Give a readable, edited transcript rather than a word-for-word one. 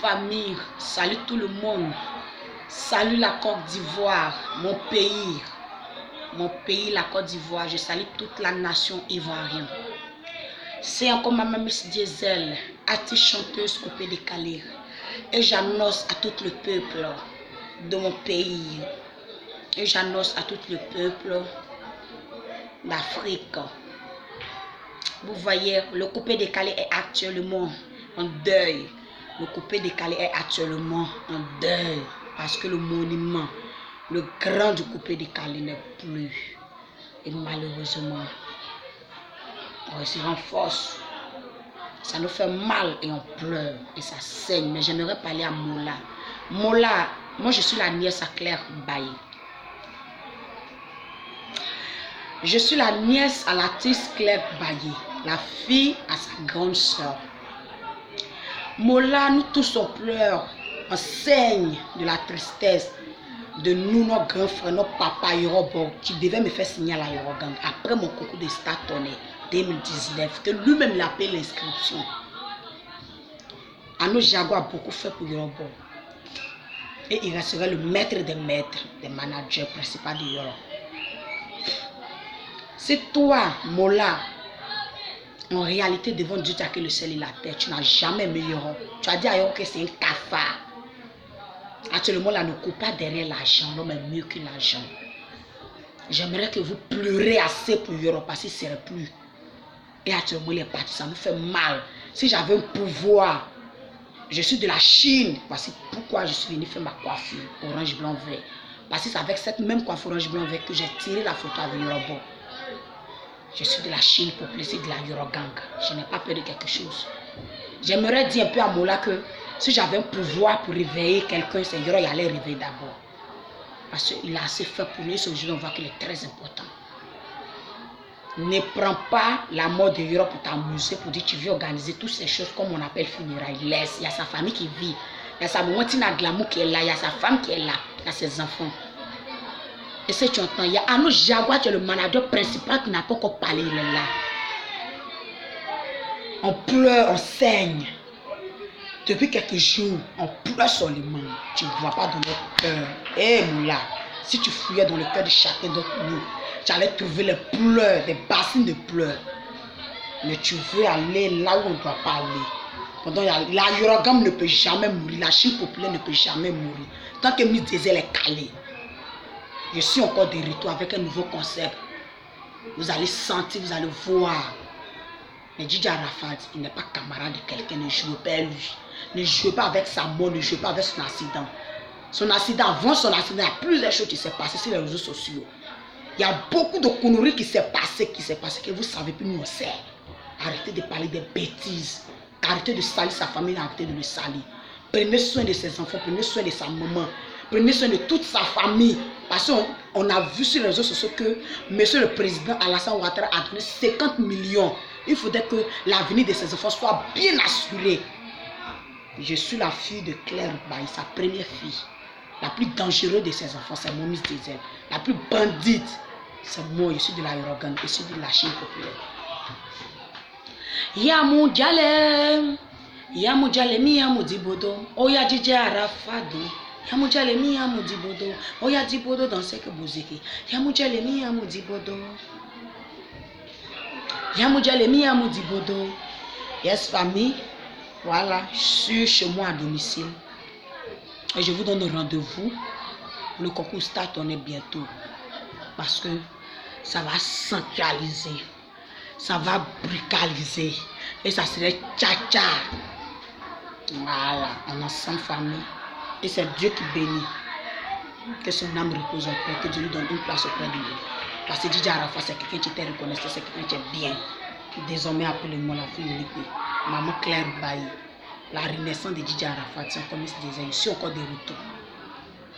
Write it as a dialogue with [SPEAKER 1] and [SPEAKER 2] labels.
[SPEAKER 1] famille, salut tout le monde. Salut la Côte d'Ivoire, mon pays, la Côte d'Ivoire. Je salue toute la nation ivoirienne. C'est encore ma Miss Diesel, artiste chanteuse coupée décalée. Et j'annonce à tout le peuple de mon pays. Et j'annonce à tout le peuple d'Afrique. Vous voyez, le coupé décalé est actuellement en deuil. Le coupé décalé est actuellement en deuil. Parce que le monument, le grand du coupé décalé n'est plus. Et malheureusement, on se renforce. Ça nous fait mal et on pleure et ça saigne. Mais j'aimerais parler à Mola. Mola, moi je suis la nièce à Claire Baye. Je suis la nièce à l'artiste Claire Baye, la fille à sa grande soeur. Mola, nous tous on pleure, on saigne de la tristesse de nous, nos grands frères, nos papas Yorobo, qui devaient me faire signer à la Yorogang après mon concours de Star Tonnerre 2019, que lui-même l'a payé l'inscription. Ano Jago a beaucoup fait pour Yorobo. Et il resterait le maître, des managers principaux de Yorobo. C'est toi, Mola, en réalité, devant Dieu, tu as que le ciel et la terre. Tu n'as jamais aimé Yoro. Tu as dit à Yoro que c'est un cafard. Actuellement, là, ne court pas derrière l'argent. L'homme est mieux que l'argent. J'aimerais que vous pleurez assez pour Yoro parce qu'il ne serait plus. Et actuellement, il est parti. Ça me fait mal. Si j'avais un pouvoir, je suis de la Chine. Voici pourquoi je suis venu faire ma coiffure orange, blanc, vert. Parce que c'est avec cette même coiffure orange, blanc, vert que j'ai tiré la photo avec Yorobo. Je suis de la Chine pour plaisir de la Yorogang. Je n'ai pas peur de quelque chose. J'aimerais dire un peu à Mola que si j'avais un pouvoir pour réveiller quelqu'un, c'est Yoro, il allait réveiller d'abord. Parce qu'il a assez fait pour lui. Ce jour, on voit qu'il est très important. Ne prends pas la mort de Yoro pour t'amuser, pour dire que tu veux organiser toutes ces choses comme on appelle funérailles. Laisse, il y a sa famille qui vit. Il y a sa maman Tina Glamour qui est là. Il y a sa femme qui est là. Il y a ses enfants. Et si tu entends, il y a Ano Jaguar qui est le manager principal qui n'a pas encore parlé, il est là. On pleure, on saigne. Depuis quelques jours, on pleure sur les mains. Tu ne vois pas dans notre cœur. Hé Moula, si tu fouillais dans le cœur de chacun d'entre nous, tu allais trouver les pleurs, des bassines de pleurs. Mais tu veux aller là où on ne doit pas aller. Pendant la Yorogam ne peut jamais mourir, la Chine populaire ne peut jamais mourir. Tant que Miss Diesel est calée. Je suis encore de retour avec un nouveau concept. Vous allez sentir, vous allez voir. Mais Djidji Arafat, il n'est pas camarade de quelqu'un, ne jouez pas avec lui. Ne jouez pas avec sa mort, ne jouez pas avec son accident. Son accident, avant son accident, il y a plusieurs choses qui s'est passées sur les réseaux sociaux. Il y a beaucoup de conneries qui s'est passé, que vous savez, puis nous on sait. Arrêtez de parler des bêtises. Arrêtez de salir sa famille, arrêtez de le salir. Prenez soin de ses enfants, prenez soin de sa maman. Prenez soin de toute sa famille. Parce qu'on a vu sur les réseaux sociaux que monsieur le président Alassane Ouattara a donné 50 millions. Il faudrait que l'avenir de ses enfants soit bien assuré. Je suis la fille de Claire Baye, sa première fille. La plus dangereuse de ses enfants, c'est Miss Diesel. La plus bandite, c'est moi. Je suis de la Yorogan, je suis de la Chine populaire. Yamu Jale, mi yamu dibodo. Oya Djidji Arafat. Yamu Jale, mi yamu dibodo. Oya dibodo dans ce que vous écrivez. Yamu Jale, mi yamu dibodo. Yamu Jale, mi yamu dibodo. Yes, famille. Voilà, je suis chez moi à domicile. Et je vous donne rendez-vous. Le concours Star Tonnerre bientôt. Parce que ça va centraliser. Ça va brutaliser. Et ça serait tcha-tcha. Voilà, on a 100 familles. Et c'est Dieu qui bénit. Que son âme repose en paix. Que Dieu lui donne une place auprès de lui. Parce que Djidji Arafat, c'est quelqu'un qui était reconnaissant, c'est quelqu'un qui est bien. Désormais, appelez-moi la fille unique. Maman Claire Baye. La renaissance de Djidji Arafat, c'est comme je disais, je suis encore de retour.